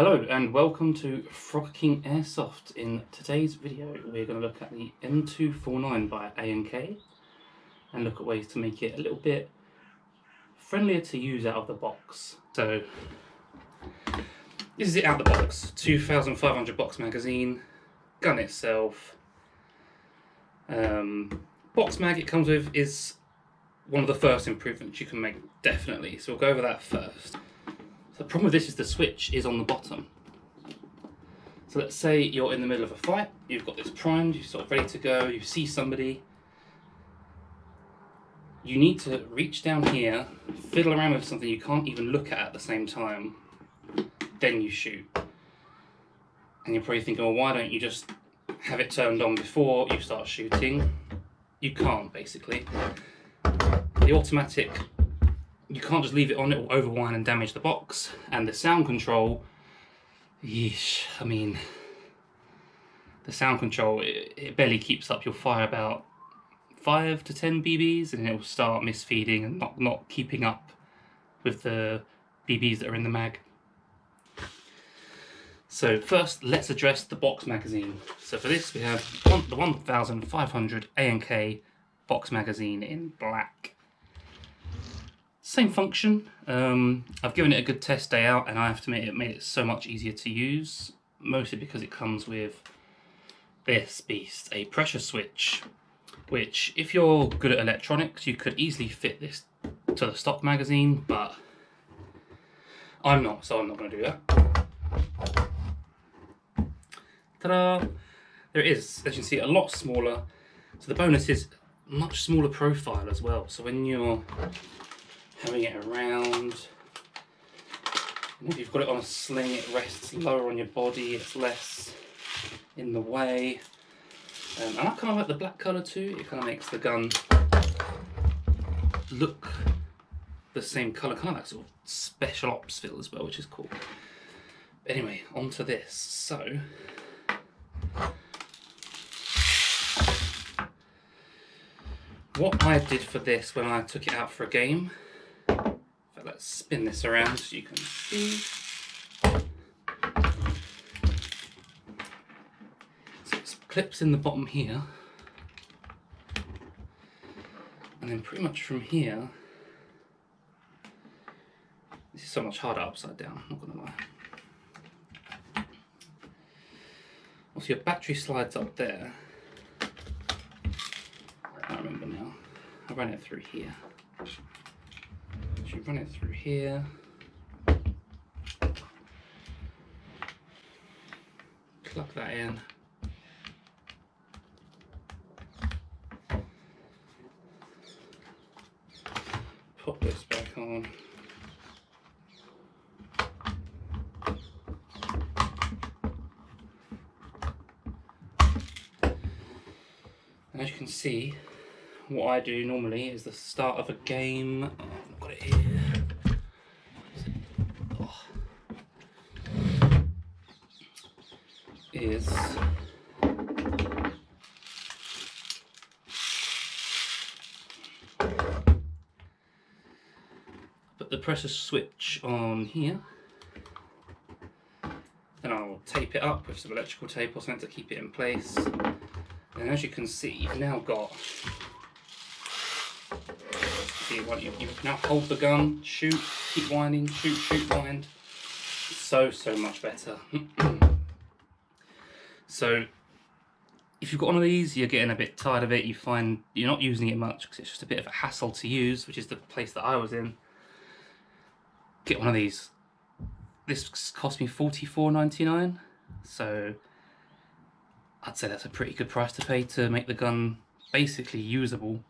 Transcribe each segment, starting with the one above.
Hello and welcome to Frog King Airsoft. In today's video we're going to look at the M249 by A&K and look at ways to make it a little bit friendlier to use out of the box. So this is it out of the box. 2500 box magazine, gun itself. Box mag it comes with is one of the first improvements you can make, definitely. So we'll go over that first. The problem with this is the switch is on the bottom. So let's say you're in the middle of a fight, you've got this primed, you're sort of ready to go, you see somebody. You need to reach down here, fiddle around with something you can't even look at the same time, then you shoot. And you're probably thinking, well, why don't you just have it turned on before you start shooting? You can't, basically. The automatic, you can't just leave it on, it will overwind and damage the box. And the sound control, yeesh, I mean, the sound control, it barely keeps up. You'll fire about 5 to 10 BBs and it will start misfeeding and not keeping up with the BBs that are in the mag. So first, let's address the box magazine. So for this we have the 1500 A&K box magazine in black. Same function. I've given it a good test day out and I have to admit it made it so much easier to use, mostly because it comes with this beast, a pressure switch, which if you're good at electronics you could easily fit this to the stock magazine, but I'm not, so I'm not going to do that. Ta-da! There it is, as you can see, a lot smaller. So the bonus is much smaller profile as well, so when you're having it around, and if you've got it on a sling, it rests lower on your body, it's less in the way. And I kind of like the black colour too, it kind of makes the gun look the same colour, kind of like sort of special ops feel as well, which is cool. But anyway, onto this. So what I did for this when I took it out for a game, let's spin this around so you can see. So it clips in the bottom here, and then pretty much from here, this is so much harder upside down, not gonna lie. Also your battery slides up there. I can't remember now. I ran it through here. You run it through here, plug that in, pop this back on, and as you can see, what I do normally is the start of a game. Oh, I've got it here. Oh. Is put the pressure switch on here, then I'll tape it up with some electrical tape or something to keep it in place. And as you can see, you've now got, you can now hold the gun, shoot, keep winding, shoot, shoot, wind. So much better. So if you've got one of these, you're getting a bit tired of it, you find you're not using it much because it's just a bit of a hassle to use, which is the place that I was in. Get one of these. This cost me $44.99, so I'd say that's a pretty good price to pay to make the gun basically usable,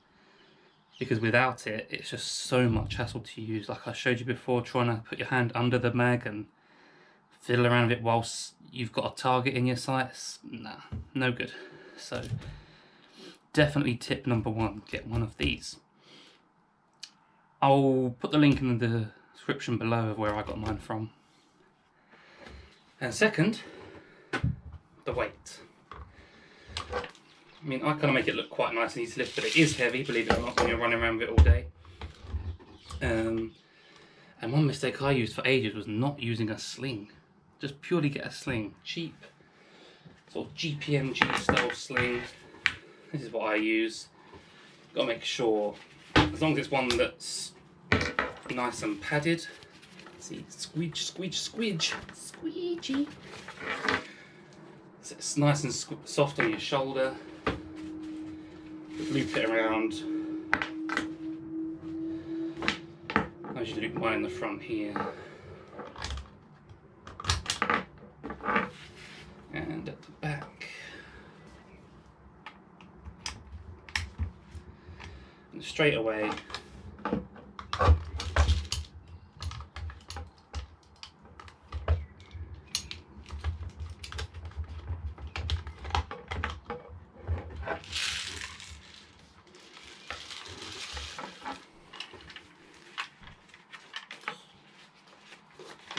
because without it, it's just so much hassle to use. Like I showed you before, trying to put your hand under the mag and fiddle around with it whilst you've got a target in your sights. Nah, no good. So definitely tip number one, get one of these. I'll put the link in the description below of where I got mine from. And second, the weight. I mean, I kind of make it look quite nice and easy to lift, but it is heavy, believe it or not, when you're running around with it all day. And one mistake I used for ages was not using a sling. just purely get a sling. Cheap, sort of GPMG style sling. This is what I use. Got to make sure, as long as it's one that's nice and padded. See, squeege, squeege, squeege, squeegee. So it's nice and soft on your shoulder. Just loop it around. I usually loop mine in the front here. And at the back. And straight away,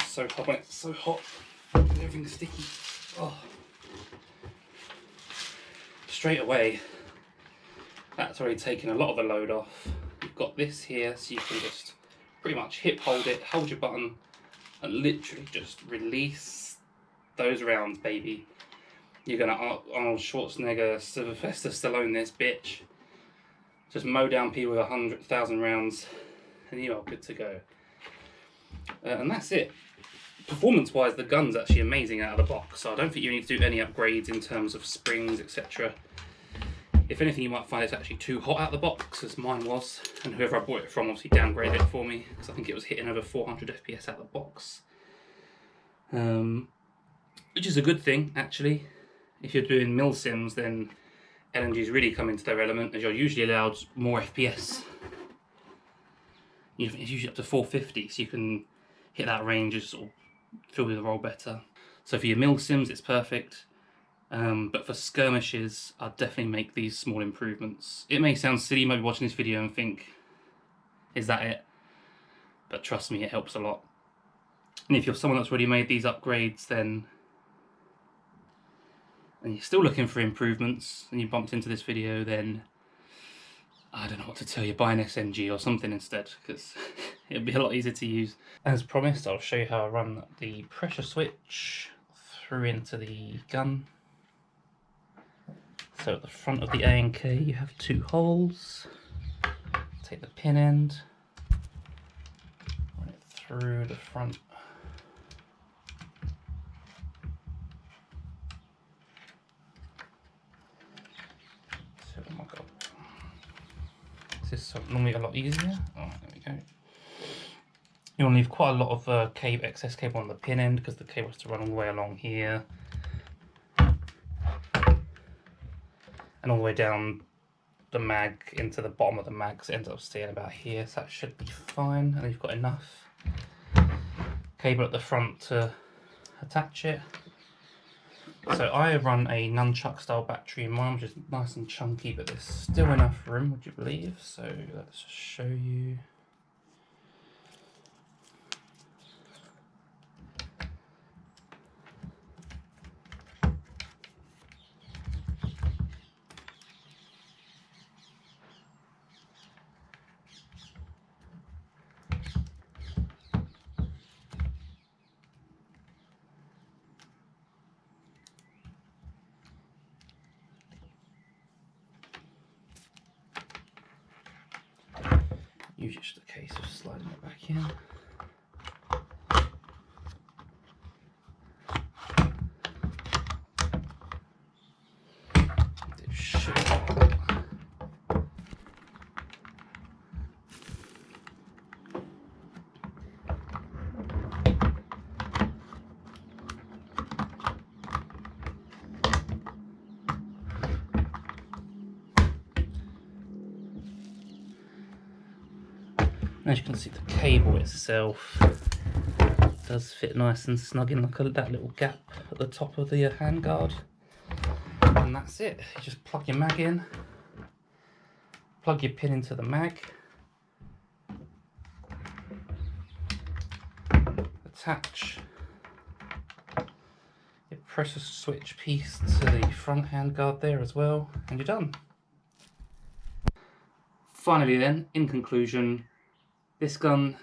so hot when it's so hot, everything's sticky. Oh. Straight away, that's already taken a lot of the load off. You've got this here, so you can just pretty much hip hold it, hold your button, and literally just release those rounds, baby. You're gonna Arnold Schwarzenegger, Sylvester Stallone this bitch. Just mow down people with 100,000 rounds, and you are good to go. And that's it. Performance-wise, the gun's actually amazing out of the box, so I don't think you need to do any upgrades in terms of springs, etc. If anything, you might find it's actually too hot out of the box, as mine was, and whoever I bought it from obviously downgraded it for me, because I think it was hitting over 400 FPS out of the box. Which is a good thing, actually. If you're doing mil sims, then LNGs really come into their element, as you're usually allowed more FPS. It's usually up to 450, so you can hit that range and sort of feel the roll better. So for your mil sims, it's perfect. But for skirmishes, I'd definitely make these small improvements. It may sound silly, you might be watching this video and think, is that it? But trust me, it helps a lot. And if you're someone that's already made these upgrades, then and you're still looking for improvements, and you bumped into this video, then I don't know what to tell you, buy an SMG or something instead, because it'll be a lot easier to use. As promised, I'll show you how I run the pressure switch through into the gun. So at the front of the A&K you have two holes. Take the pin end, run it through the front. So, oh my god. This is normally a lot easier. Oh, there we go. You want to leave quite a lot of excess cable on the pin end, because the cable has to run all the way along here. And all the way down the mag into the bottom of the mag, because it ends up staying about here, so that should be fine. And you've got enough cable at the front to attach it. So I run a nunchuck style battery in mine, which is nice and chunky, but there's still enough room, would you believe? So let's just show you. Usually just a case of sliding it back in. It should. As you can see, the cable itself does fit nice and snug in that little gap at the top of the handguard. And that's it. You just plug your mag in, plug your pin into the mag, attach your pressure switch piece to the front handguard there as well, and you're done. Finally then, in conclusion, this gun,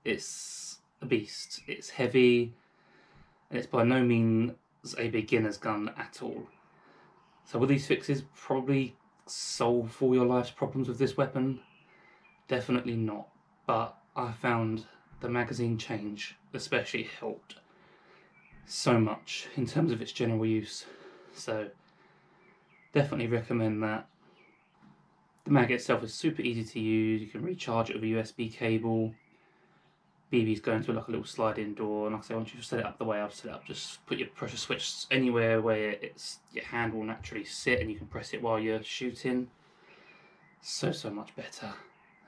it's a beast. It's heavy, and it's by no means a beginner's gun at all. So will these fixes probably solve all your life's problems with this weapon? Definitely not, but I found the magazine change especially helped so much in terms of its general use, so definitely recommend that. The mag itself is super easy to use. You can recharge it with a USB cable. BB's going to like a little slide-in door, and like I say, once you've set it up the way I've set it up, just put your pressure switch anywhere where your hand will naturally sit, and you can press it while you're shooting. So much better.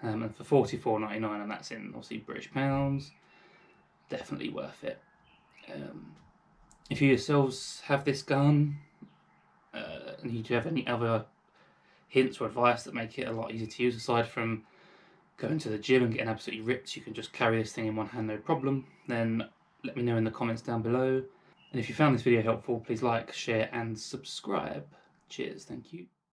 And for $44.99, and that's in obviously British pounds, definitely worth it. If you yourselves have this gun, and you do have any other hints or advice that make it a lot easier to use, aside from going to the gym and getting absolutely ripped, you can just carry this thing in one hand no problem, then let me know in the comments down below. And if you found this video helpful, please like, share and subscribe. Cheers, thank you.